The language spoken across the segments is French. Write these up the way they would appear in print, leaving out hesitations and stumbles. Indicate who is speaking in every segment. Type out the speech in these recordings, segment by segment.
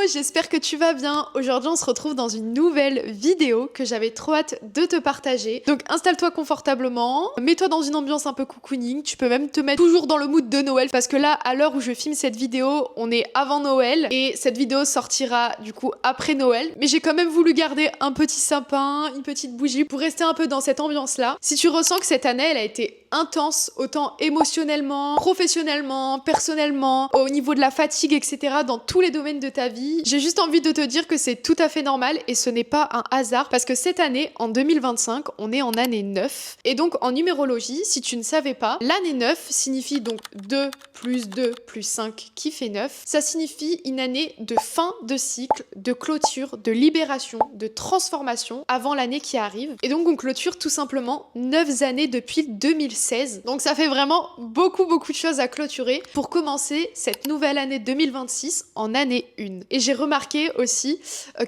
Speaker 1: j'espère que tu vas bien. Aujourd'hui, on se retrouve dans une nouvelle vidéo que j'avais trop hâte de te partager. Donc installe-toi confortablement, mets-toi dans une ambiance un peu cocooning. Tu peux même te mettre toujours dans le mood de Noël parce que là, à l'heure où je filme cette vidéo, on est avant Noël et cette vidéo sortira du coup après Noël. Mais j'ai quand même voulu garder un petit sapin, une petite bougie pour rester un peu dans cette ambiance-là. Si tu ressens que cette année, elle a été intense, autant émotionnellement, professionnellement, personnellement, au niveau de la fatigue, etc., dans tous les domaines de ta vie, j'ai juste envie de te dire que c'est tout à fait normal et ce n'est pas un hasard parce que cette année, en 2025, on est en année 9. Et donc, en numérologie, si tu ne savais pas, l'année 9 signifie donc 2 plus 2 plus 5 qui fait 9. Ça signifie une année de fin de cycle, de clôture, de libération, de transformation avant l'année qui arrive. Et donc, on clôture tout simplement 9 années depuis 2016. Donc ça fait vraiment beaucoup de choses à clôturer pour commencer cette nouvelle année 2026 en année 1. Et j'ai remarqué aussi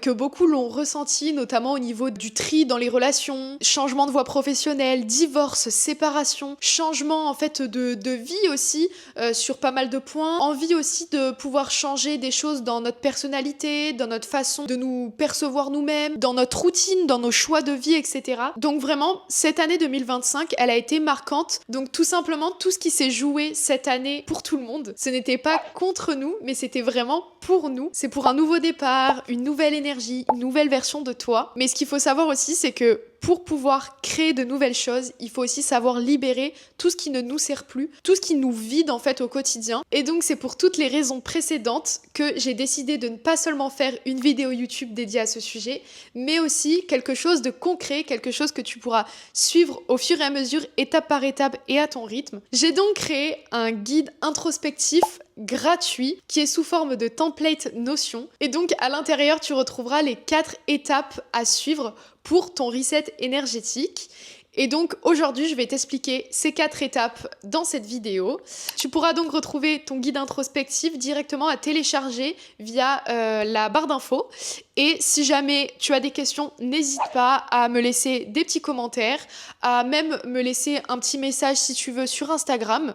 Speaker 1: que beaucoup l'ont ressenti, notamment au niveau du tri dans les relations, changement de voie professionnelle, divorce, séparation, changement en fait de vie aussi sur pas mal de points, envie aussi de pouvoir changer des choses dans notre personnalité, dans notre façon de nous percevoir nous-mêmes, dans notre routine, dans nos choix de vie, etc. Donc vraiment, cette année 2025, elle a été marquante. Donc tout simplement, tout ce qui s'est joué cette année pour tout le monde, ce n'était pas contre nous, mais c'était vraiment pour nous. C'est pour un nouveau départ, une nouvelle énergie, une nouvelle version de toi. Mais ce qu'il faut savoir aussi, c'est que pour pouvoir créer de nouvelles choses, il faut aussi savoir libérer tout ce qui ne nous sert plus, tout ce qui nous vide en fait au quotidien. Et donc c'est pour toutes les raisons précédentes que j'ai décidé de ne pas seulement faire une vidéo YouTube dédiée à ce sujet, mais aussi quelque chose de concret, quelque chose que tu pourras suivre au fur et à mesure, étape par étape et à ton rythme. J'ai donc créé un guide introspectif gratuit qui est sous forme de template Notion. Et donc à l'intérieur, tu retrouveras les 4 étapes à suivre pour ton reset énergétique. Et donc aujourd'hui, je vais t'expliquer ces 4 étapes dans cette vidéo. Tu pourras donc retrouver ton guide introspectif directement à télécharger via la barre d'infos. Et si jamais tu as des questions, n'hésite pas à me laisser des petits commentaires, à même me laisser un petit message si tu veux sur Instagram.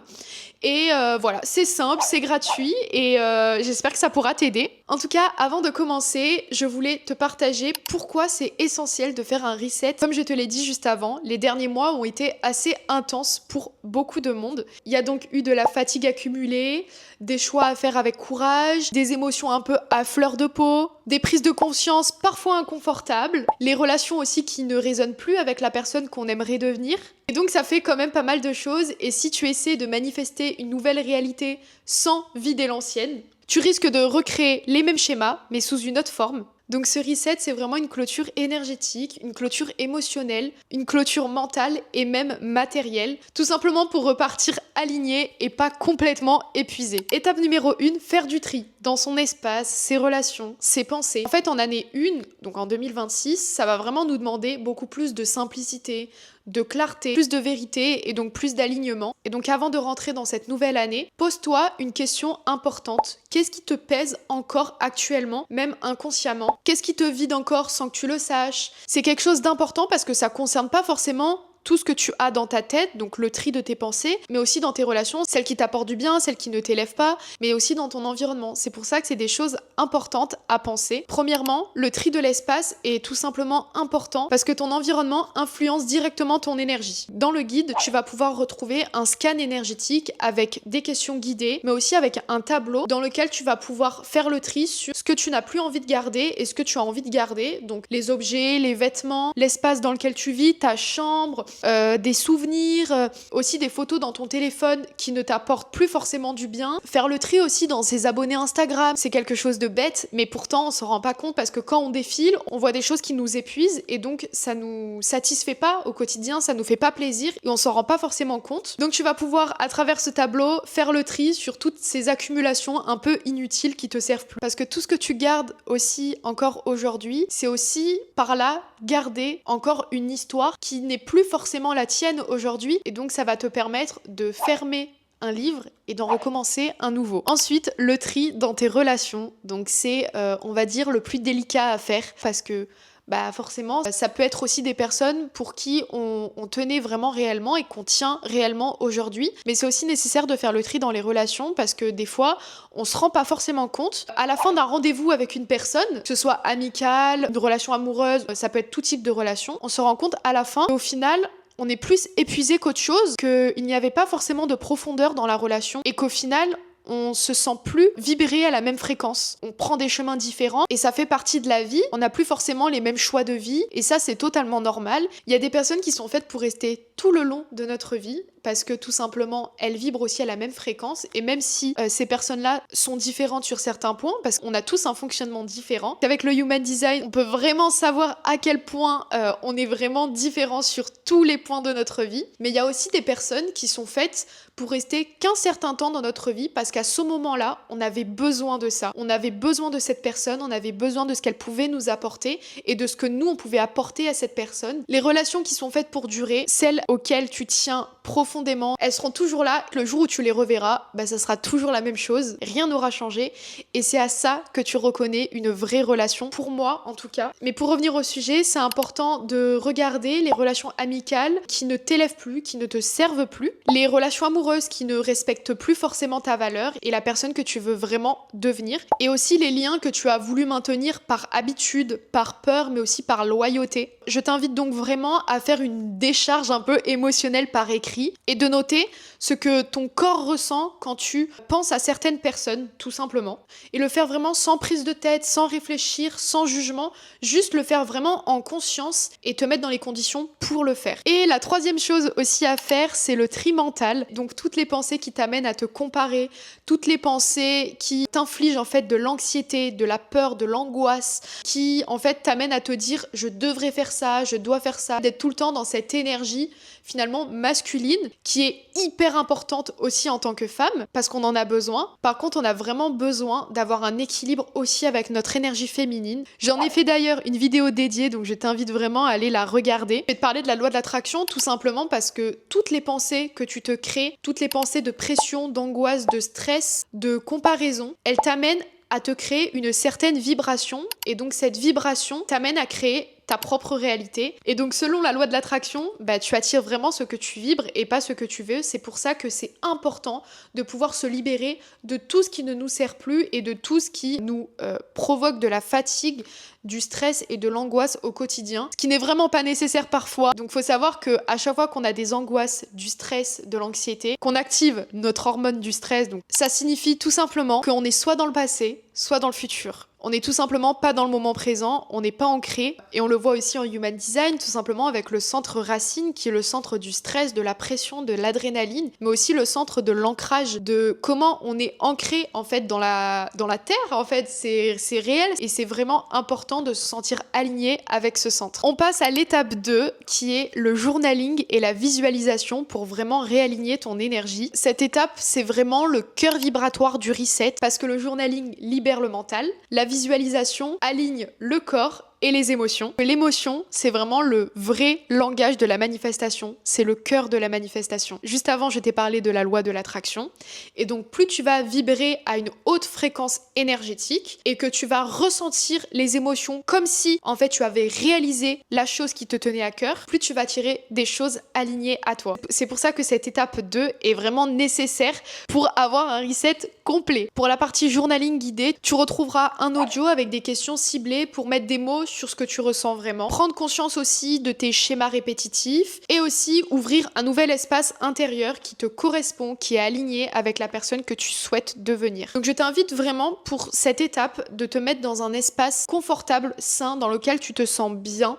Speaker 1: Et voilà, c'est simple, c'est gratuit et j'espère que ça pourra t'aider. En tout cas, avant de commencer, je voulais te partager pourquoi c'est essentiel de faire un reset. Comme je te l'ai dit juste avant, les derniers mois ont été assez intenses pour beaucoup de monde. Il y a donc eu de la fatigue accumulée, des choix à faire avec courage, des émotions un peu à fleur de peau, des prises de conscience parfois inconfortables, les relations aussi qui ne résonnent plus avec la personne qu'on aimerait devenir. Et donc ça fait quand même pas mal de choses et si tu essaies de manifester une nouvelle réalité sans vider l'ancienne, tu risques de recréer les mêmes schémas mais sous une autre forme. Donc ce reset, c'est vraiment une clôture énergétique, une clôture émotionnelle, une clôture mentale et même matérielle, tout simplement pour repartir aligné et pas complètement épuisé. Étape numéro 1, faire du tri dans son espace, ses relations, ses pensées. En fait, en année 1, donc en 2026, ça va vraiment nous demander beaucoup plus de simplicité, de clarté, plus de vérité et donc plus d'alignement. Et donc avant de rentrer dans cette nouvelle année, pose-toi une question importante. Qu'est-ce qui te pèse encore actuellement, même inconsciemment? Qu'est-ce qui te vide encore sans que tu le saches? C'est quelque chose d'important parce que ça concerne pas forcément tout ce que tu as dans ta tête, donc le tri de tes pensées, mais aussi dans tes relations, celles qui t'apportent du bien, celles qui ne t'élèvent pas, mais aussi dans ton environnement. C'est pour ça que c'est des choses importantes à penser. Premièrement, le tri de l'espace est tout simplement important parce que ton environnement influence directement ton énergie. Dans le guide, tu vas pouvoir retrouver un scan énergétique avec des questions guidées, mais aussi avec un tableau dans lequel tu vas pouvoir faire le tri sur ce que tu n'as plus envie de garder et ce que tu as envie de garder. Donc les objets, les vêtements, l'espace dans lequel tu vis, ta chambre, des souvenirs, aussi des photos dans ton téléphone qui ne t'apportent plus forcément du bien. Faire le tri aussi dans ses abonnés Instagram, c'est quelque chose de bête, mais pourtant on s'en rend pas compte parce que quand on défile, on voit des choses qui nous épuisent et donc ça nous satisfait pas au quotidien, ça nous fait pas plaisir et on s'en rend pas forcément compte. Donc tu vas pouvoir à travers ce tableau faire le tri sur toutes ces accumulations un peu inutiles qui te servent plus. Parce que tout ce que tu gardes aussi encore aujourd'hui, c'est aussi par là garder encore une histoire qui n'est plus forcément la tienne aujourd'hui et donc ça va te permettre de fermer un livre et d'en recommencer un nouveau. Ensuite, le tri dans tes relations. Donc c'est, on va dire, le plus délicat à faire parce que bah forcément, ça peut être aussi des personnes pour qui on tenait vraiment réellement et qu'on tient réellement aujourd'hui. Mais c'est aussi nécessaire de faire le tri dans les relations parce que des fois, on se rend pas forcément compte. À la fin d'un rendez-vous avec une personne, que ce soit amicale, une relation amoureuse, ça peut être tout type de relation, on se rend compte à la fin, au final, on est plus épuisé qu'autre chose, qu'il n'y avait pas forcément de profondeur dans la relation et qu'au final, on se sent plus vibrer à la même fréquence. On prend des chemins différents et ça fait partie de la vie. On n'a plus forcément les mêmes choix de vie et ça, c'est totalement normal. Il y a des personnes qui sont faites pour rester tout le long de notre vie parce que tout simplement, elles vibrent aussi à la même fréquence et même si ces personnes-là sont différentes sur certains points, parce qu'on a tous un fonctionnement différent, avec le Human Design, on peut vraiment savoir à quel point on est vraiment différent sur tous les points de notre vie. Mais il y a aussi des personnes qui sont faites pour rester qu'un certain temps dans notre vie parce qu'à ce moment-là, on avait besoin de ça. On avait besoin de cette personne, on avait besoin de ce qu'elle pouvait nous apporter et de ce que nous, on pouvait apporter à cette personne. Les relations qui sont faites pour durer, celles auxquelles tu tiens profondément, elles seront toujours là. Le jour où tu les reverras, bah, ça sera toujours la même chose. Rien n'aura changé. Et c'est à ça que tu reconnais une vraie relation, pour moi en tout cas. Mais pour revenir au sujet, c'est important de regarder les relations amicales qui ne t'élèvent plus, qui ne te servent plus. Les relations amoureuses qui ne respectent plus forcément ta valeur et la personne que tu veux vraiment devenir. Et aussi les liens que tu as voulu maintenir par habitude, par peur, mais aussi par loyauté. Je t'invite donc vraiment à faire une décharge un peu émotionnelle par écrit et de noter ce que ton corps ressent quand tu penses à certaines personnes, tout simplement. Et le faire vraiment sans prise de tête, sans réfléchir, sans jugement, juste le faire vraiment en conscience et te mettre dans les conditions pour le faire. Et la troisième chose aussi à faire, c'est le tri mental. Donc toutes les pensées qui t'amènent à te comparer, toutes les pensées qui t'infligent en fait de l'anxiété, de la peur, de l'angoisse, qui en fait t'amènent à te dire je devrais faire ça, je dois faire ça, d'être tout le temps dans cette énergie finalement masculine qui est hyper importante aussi en tant que femme parce qu'on en a besoin. Par contre, on a vraiment besoin d'avoir un équilibre aussi avec notre énergie féminine. J'en ai fait d'ailleurs une vidéo dédiée, donc je t'invite vraiment à aller la regarder. Je vais te parler de la loi de l'attraction tout simplement parce que toutes les pensées que tu te crées, toutes les pensées de pression, d'angoisse, de stress, de comparaison, elles t'amènent à te créer une certaine vibration et donc cette vibration t'amène à créer ta propre réalité. Et donc selon la loi de l'attraction, bah, tu attires vraiment ce que tu vibres et pas ce que tu veux. C'est pour ça que c'est important de pouvoir se libérer de tout ce qui ne nous sert plus et de tout ce qui nous provoque de la fatigue, du stress et de l'angoisse au quotidien, ce qui n'est vraiment pas nécessaire parfois. Donc faut savoir que à chaque fois qu'on a des angoisses, du stress, de l'anxiété, qu'on active notre hormone du stress, donc ça signifie tout simplement qu'on est soit dans le passé, soit dans le futur. On n'est tout simplement pas dans le moment présent, on n'est pas ancré et on le voit aussi en Human Design tout simplement avec le centre racine qui est le centre du stress, de la pression, de l'adrénaline, mais aussi le centre de l'ancrage, de comment on est ancré en fait dans la terre en fait, c'est réel et c'est vraiment important de se sentir aligné avec ce centre. On passe à l'étape 2 qui est le journaling et la visualisation pour vraiment réaligner ton énergie. Cette étape c'est vraiment le cœur vibratoire du reset parce que le journaling libère le mental, la visualisation aligne le corps et les émotions. L'émotion, c'est vraiment le vrai langage de la manifestation, c'est le cœur de la manifestation. Juste avant, je t'ai parlé de la loi de l'attraction. Et donc, plus tu vas vibrer à une haute fréquence énergétique et que tu vas ressentir les émotions comme si, en fait, tu avais réalisé la chose qui te tenait à cœur, plus tu vas attirer des choses alignées à toi. C'est pour ça que cette étape 2 est vraiment nécessaire pour avoir un reset complet. Pour la partie journaling guidé, tu retrouveras un audio avec des questions ciblées pour mettre des mots sur ce que tu ressens vraiment. Prendre conscience aussi de tes schémas répétitifs et aussi ouvrir un nouvel espace intérieur qui te correspond, qui est aligné avec la personne que tu souhaites devenir. Donc je t'invite vraiment pour cette étape de te mettre dans un espace confortable, sain, dans lequel tu te sens bien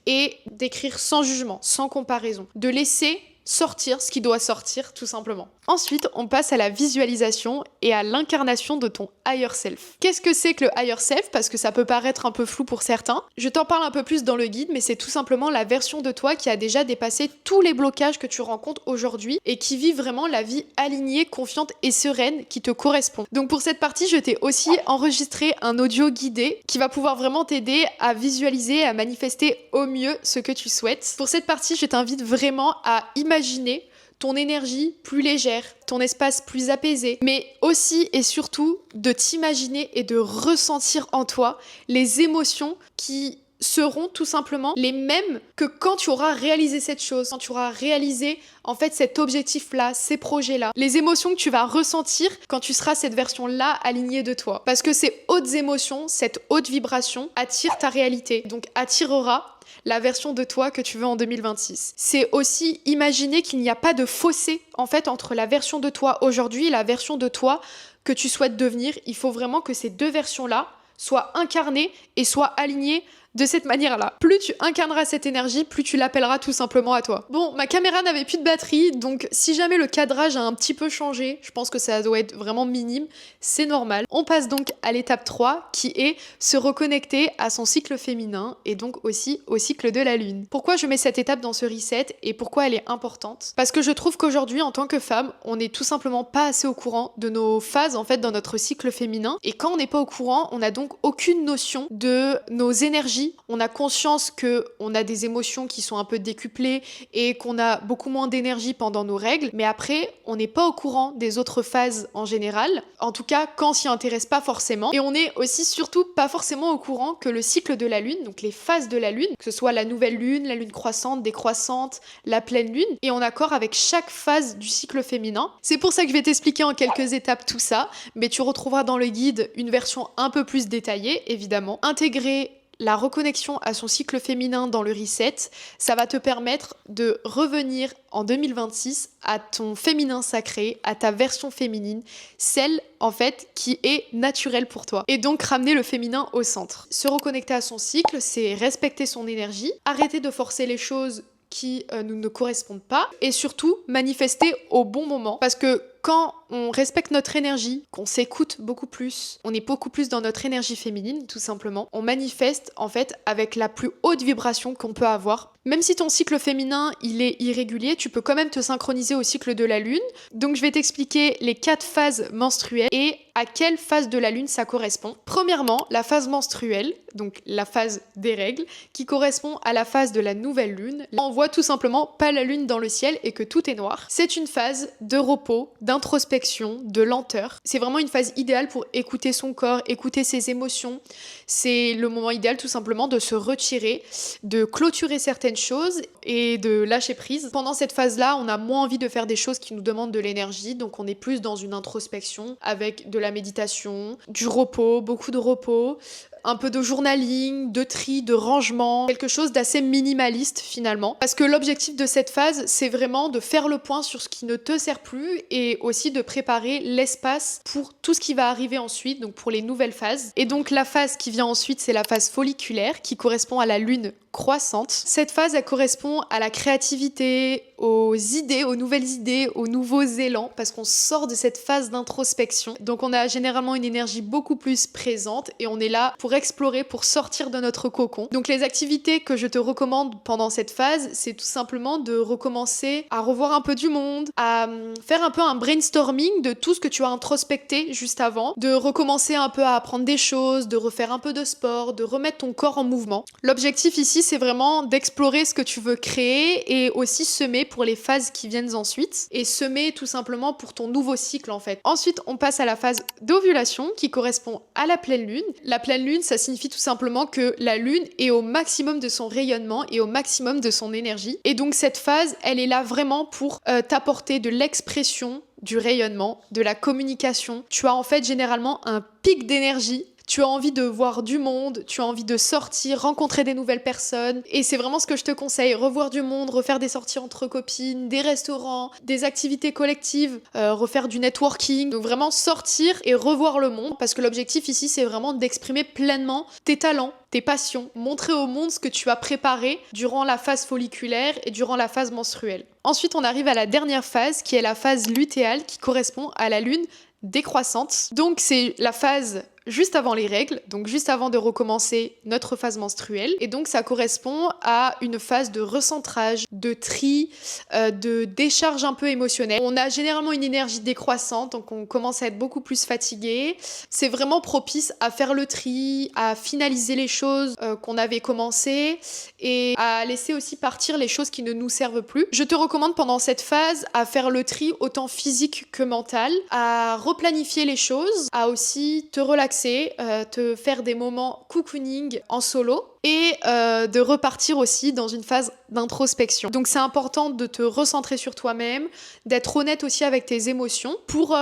Speaker 1: et d'écrire sans jugement, sans comparaison. De laisser sortir ce qui doit sortir tout simplement. Ensuite, on passe à la visualisation et à l'incarnation de ton higher self. Qu'est-ce que c'est que le higher self? Parce que ça peut paraître un peu flou pour certains. Je t'en parle un peu plus dans le guide, mais c'est tout simplement la version de toi qui a déjà dépassé tous les blocages que tu rencontres aujourd'hui et qui vit vraiment la vie alignée, confiante et sereine qui te correspond. Donc pour cette partie, je t'ai aussi enregistré un audio guidé qui va pouvoir vraiment t'aider à visualiser, à manifester au mieux ce que tu souhaites. Pour cette partie, je t'invite vraiment à imaginer ton énergie plus légère, ton espace plus apaisé, mais aussi et surtout de t'imaginer et de ressentir en toi les émotions qui seront tout simplement les mêmes que quand tu auras réalisé cette chose, quand tu auras réalisé en fait cet objectif-là, ces projets-là, les émotions que tu vas ressentir quand tu seras cette version-là alignée de toi. Parce que ces hautes émotions, cette haute vibration attire ta réalité, donc attirera la version de toi que tu veux en 2026. C'est aussi imaginer qu'il n'y a pas de fossé en fait entre la version de toi aujourd'hui et la version de toi que tu souhaites devenir. Il faut vraiment que ces deux versions-là soient incarnées et soient alignées de cette manière-là. Plus tu incarneras cette énergie, plus tu l'appelleras tout simplement à toi. Bon, ma caméra n'avait plus de batterie, donc si jamais le cadrage a un petit peu changé, je pense que ça doit être vraiment minime, c'est normal. On passe donc à l'étape 3, qui est se reconnecter à son cycle féminin et donc aussi au cycle de la lune. Pourquoi je mets cette étape dans ce reset et pourquoi elle est importante? Parce que je trouve qu'aujourd'hui, en tant que femme, on n'est tout simplement pas assez au courant de nos phases en fait dans notre cycle féminin, et quand on n'est pas au courant, on n'a donc aucune notion de nos énergies. On a conscience qu'on a des émotions qui sont un peu décuplées et qu'on a beaucoup moins d'énergie pendant nos règles, mais après, on n'est pas au courant des autres phases en général, en tout cas quand on s'y intéresse pas forcément, et on est aussi surtout pas forcément au courant que le cycle de la lune, donc les phases de la lune, que ce soit la nouvelle lune, la lune croissante, décroissante, la pleine lune, est en accord avec chaque phase du cycle féminin. C'est pour ça que je vais t'expliquer en quelques étapes tout ça, mais tu retrouveras dans le guide une version un peu plus détaillée, évidemment. Intégrer la reconnexion à son cycle féminin dans le reset, ça va te permettre de revenir en 2026 à ton féminin sacré, à ta version féminine, celle en fait qui est naturelle pour toi. Et donc ramener le féminin au centre. Se reconnecter à son cycle, c'est respecter son énergie, arrêter de forcer les choses qui nous ne correspondent pas, et surtout manifester au bon moment, parce que quand on respecte notre énergie, qu'on s'écoute beaucoup plus, on est beaucoup plus dans notre énergie féminine, tout simplement, on manifeste en fait avec la plus haute vibration qu'on peut avoir. Même si ton cycle féminin, il est irrégulier, tu peux quand même te synchroniser au cycle de la lune. Donc je vais t'expliquer les 4 phases menstruelles et à quelle phase de la lune ça correspond. Premièrement, la phase menstruelle, donc la phase des règles, qui correspond à la phase de la nouvelle lune. Là, on voit tout simplement pas la lune dans le ciel et que tout est noir. C'est une phase de repos, d'introspection, de lenteur. C'est vraiment une phase idéale pour écouter son corps, écouter ses émotions. C'est le moment idéal tout simplement de se retirer, de clôturer certaines choses et de lâcher prise. Pendant cette phase-là, on a moins envie de faire des choses qui nous demandent de l'énergie, donc on est plus dans une introspection avec de la méditation, du repos, beaucoup de repos, un peu de journaling, de tri, de rangement, quelque chose d'assez minimaliste finalement. Parce que l'objectif de cette phase, c'est vraiment de faire le point sur ce qui ne te sert plus et aussi de préparer l'espace pour tout ce qui va arriver ensuite, donc pour les nouvelles phases. Et donc la phase qui vient ensuite, c'est la phase folliculaire qui correspond à la lune croissante. Cette phase, elle correspond à la créativité, aux idées, aux nouvelles idées, aux nouveaux élans, parce qu'on sort de cette phase d'introspection. Donc on a généralement une énergie beaucoup plus présente et on est là pour explorer, pour sortir de notre cocon. Donc les activités que je te recommande pendant cette phase, c'est tout simplement de recommencer à revoir un peu du monde, à faire un peu un brainstorming de tout ce que tu as introspecté juste avant, de recommencer un peu à apprendre des choses, de refaire un peu de sport, de remettre ton corps en mouvement. L'objectif ici, c'est vraiment d'explorer ce que tu veux créer et aussi semer pour les phases qui viennent ensuite et semer tout simplement pour ton nouveau cycle en fait. Ensuite, on passe à la phase d'ovulation qui correspond à la pleine lune. La pleine lune, ça signifie tout simplement que la lune est au maximum de son rayonnement et au maximum de son énergie. Et donc cette phase, elle est là vraiment pour t'apporter de l'expression, du rayonnement, de la communication. Tu as en fait généralement un pic d'énergie. Tu as envie de voir du monde, tu as envie de sortir, rencontrer des nouvelles personnes. Et c'est vraiment ce que je te conseille. Revoir du monde, refaire des sorties entre copines, des restaurants, des activités collectives, refaire du networking. Donc vraiment sortir et revoir le monde. Parce que l'objectif ici, c'est vraiment d'exprimer pleinement tes talents, tes passions. Montrer au monde ce que tu as préparé durant la phase folliculaire et durant la phase menstruelle. Ensuite, on arrive à la dernière phase qui est la phase lutéale qui correspond à la lune décroissante. Donc c'est la phase juste avant les règles, donc juste avant de recommencer notre phase menstruelle. Et donc ça correspond à une phase de recentrage, de tri, de décharge un peu émotionnelle. On a généralement une énergie décroissante, donc on commence à être beaucoup plus fatigué. C'est vraiment propice à faire le tri, à finaliser les choses qu'on avait commencé et à laisser aussi partir les choses qui ne nous servent plus. Je te recommande pendant cette phase à faire le tri autant physique que mental, à replanifier les choses, à aussi te relaxer relaxer, te faire des moments cocooning en solo et de repartir aussi dans une phase d'introspection. Donc c'est important de te recentrer sur toi-même, d'être honnête aussi avec tes émotions pour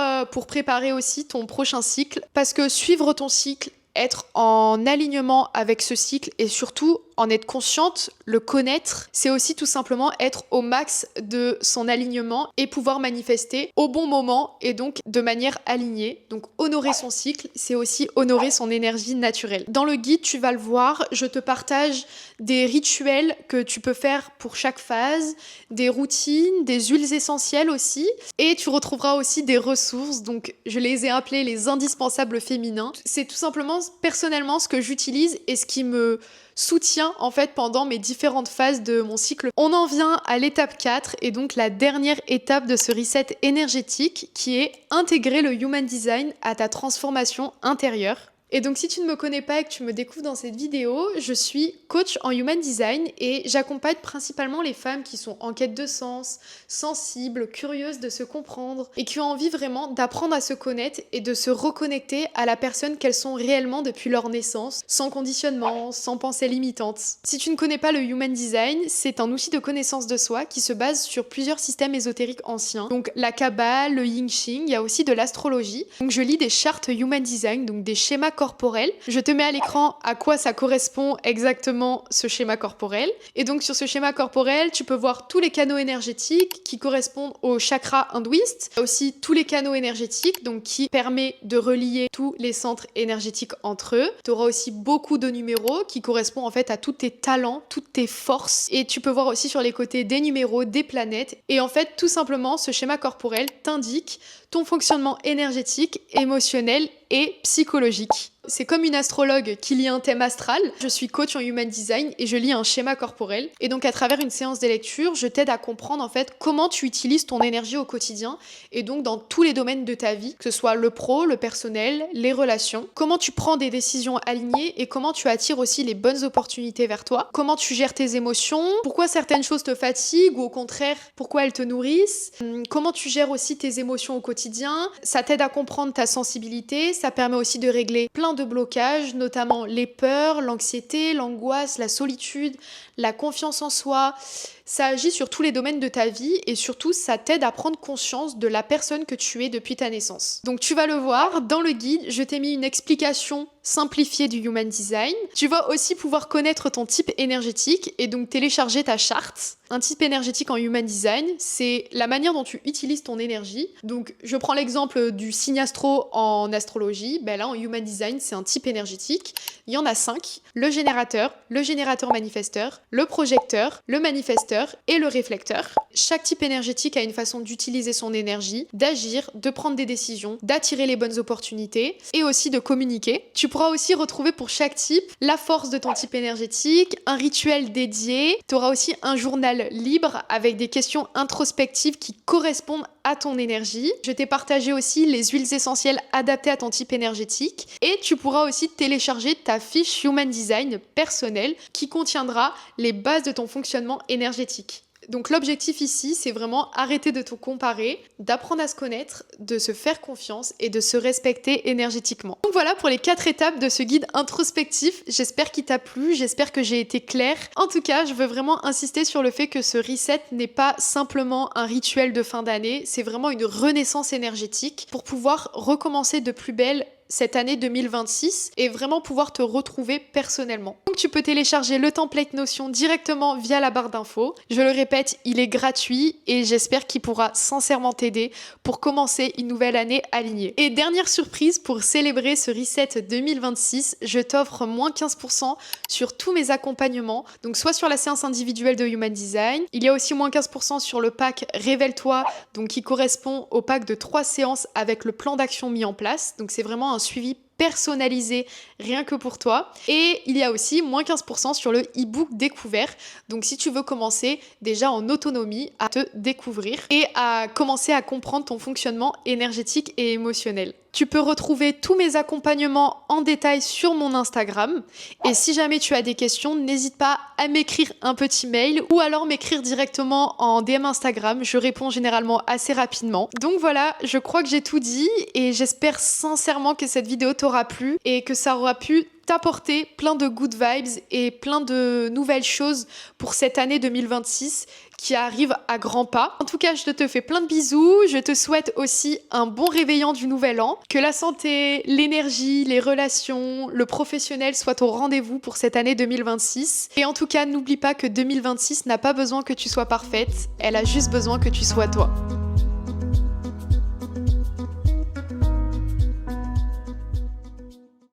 Speaker 1: préparer aussi ton prochain cycle, parce que suivre ton cycle, être en alignement avec ce cycle et surtout en être consciente, le connaître, c'est aussi tout simplement être au max de son alignement et pouvoir manifester au bon moment et donc de manière alignée. Donc honorer son cycle, c'est aussi honorer son énergie naturelle. Dans le guide, tu vas le voir, je te partage des rituels que tu peux faire pour chaque phase, des routines, des huiles essentielles aussi, et tu retrouveras aussi des ressources, donc je les ai appelées les indispensables féminins. C'est tout simplement personnellement ce que j'utilise et ce qui me soutient en fait pendant mes différentes phases de mon cycle. On en vient à l'étape 4 et donc la dernière étape de ce reset énergétique qui est intégrer le Human Design à ta transformation intérieure. Et donc si tu ne me connais pas et que tu me découvres dans cette vidéo, je suis coach en Human Design et j'accompagne principalement les femmes qui sont en quête de sens, sensibles, curieuses de se comprendre et qui ont envie vraiment d'apprendre à se connaître et de se reconnecter à la personne qu'elles sont réellement depuis leur naissance, sans conditionnement, sans pensée limitante. Si tu ne connais pas le Human Design, c'est un outil de connaissance de soi qui se base sur plusieurs systèmes ésotériques anciens. Donc la Kabbale, le Yin Ching, il y a aussi de l'astrologie. Donc je lis des chartes Human Design, donc des schémas corporel. Je te mets à l'écran à quoi ça correspond exactement ce schéma corporel. Et donc sur ce schéma corporel, tu peux voir tous les canaux énergétiques qui correspondent au chakra hindouiste, aussi tous les canaux énergétiques, donc qui permet de relier tous les centres énergétiques entre eux. Tu auras aussi beaucoup de numéros qui correspondent en fait à tous tes talents, toutes tes forces. Et tu peux voir aussi sur les côtés des numéros, des planètes. Et en fait, tout simplement, ce schéma corporel t'indique ton fonctionnement énergétique, émotionnel et psychologique. C'est comme une astrologue qui lit un thème astral. Je suis coach en Human Design et je lis un schéma corporel. Et donc à travers une séance de lecture, je t'aide à comprendre en fait comment tu utilises ton énergie au quotidien et donc dans tous les domaines de ta vie, que ce soit le pro, le personnel, les relations. Comment tu prends des décisions alignées et comment tu attires aussi les bonnes opportunités vers toi. Comment tu gères tes émotions, pourquoi certaines choses te fatiguent ou au contraire, pourquoi elles te nourrissent. Comment tu gères aussi tes émotions au quotidien. Ça t'aide à comprendre ta sensibilité, ça permet aussi de régler plein de blocages, notamment les peurs, l'anxiété, l'angoisse, la solitude, la confiance en soi. Ça agit sur tous les domaines de ta vie et surtout ça t'aide à prendre conscience de la personne que tu es depuis ta naissance. Donc tu vas le voir, dans le guide, je t'ai mis une explication simplifiée du Human Design. Tu vas aussi pouvoir connaître ton type énergétique et donc télécharger ta charte. Un type énergétique en Human Design, c'est la manière dont tu utilises ton énergie. Donc je prends l'exemple du signe astro en astrologie. Ben là en Human Design, c'est un type énergétique. Il y en a 5. Le générateur manifesteur, le projecteur, le manifesteur et le réflecteur. Chaque type énergétique a une façon d'utiliser son énergie, d'agir, de prendre des décisions, d'attirer les bonnes opportunités et aussi de communiquer. Tu pourras aussi retrouver pour chaque type la force de ton type énergétique, un rituel dédié. Tu auras aussi un journal libre avec des questions introspectives qui correspondent à ton énergie. Je t'ai partagé aussi les huiles essentielles adaptées à ton type énergétique et tu pourras aussi télécharger ta fiche Human Design personnelle qui contiendra les bases de ton fonctionnement énergétique. Donc l'objectif ici, c'est vraiment arrêter de te comparer, d'apprendre à se connaître, de se faire confiance et de se respecter énergétiquement. Donc voilà pour les 4 étapes de ce guide introspectif. J'espère qu'il t'a plu, j'espère que j'ai été claire. En tout cas, je veux vraiment insister sur le fait que ce reset n'est pas simplement un rituel de fin d'année, c'est vraiment une renaissance énergétique pour pouvoir recommencer de plus belle cette année 2026 et vraiment pouvoir te retrouver personnellement. Donc tu peux télécharger le template Notion directement via la barre d'infos. Je le répète, il est gratuit et j'espère qu'il pourra sincèrement t'aider pour commencer une nouvelle année alignée. Et dernière surprise, pour célébrer ce reset 2026, je t'offre moins 15% sur tous mes accompagnements. Donc soit sur la séance individuelle de Human Design, il y a aussi moins 15% sur le pack Révèle-toi, donc qui correspond au pack de 3 séances avec le plan d'action mis en place. Donc c'est vraiment un suivi personnalisé rien que pour toi. Et il y a aussi moins 15% sur le e-book découvert. Donc si tu veux commencer déjà en autonomie à te découvrir et à commencer à comprendre ton fonctionnement énergétique et émotionnel. Tu peux retrouver tous mes accompagnements en détail sur mon Instagram. Et si jamais tu as des questions, n'hésite pas à m'écrire un petit mail ou alors m'écrire directement en DM Instagram. Je réponds généralement assez rapidement. Donc voilà, je crois que j'ai tout dit et j'espère sincèrement que cette vidéo t'aura plu et que ça aura pu t'apporter plein de good vibes et plein de nouvelles choses pour cette année 2026 qui arrive à grands pas. En tout cas, je te fais plein de bisous. Je te souhaite aussi un bon réveillon du nouvel an. Que la santé, l'énergie, les relations, le professionnel soient au rendez-vous pour cette année 2026. Et en tout cas, n'oublie pas que 2026 n'a pas besoin que tu sois parfaite. Elle a juste besoin que tu sois toi.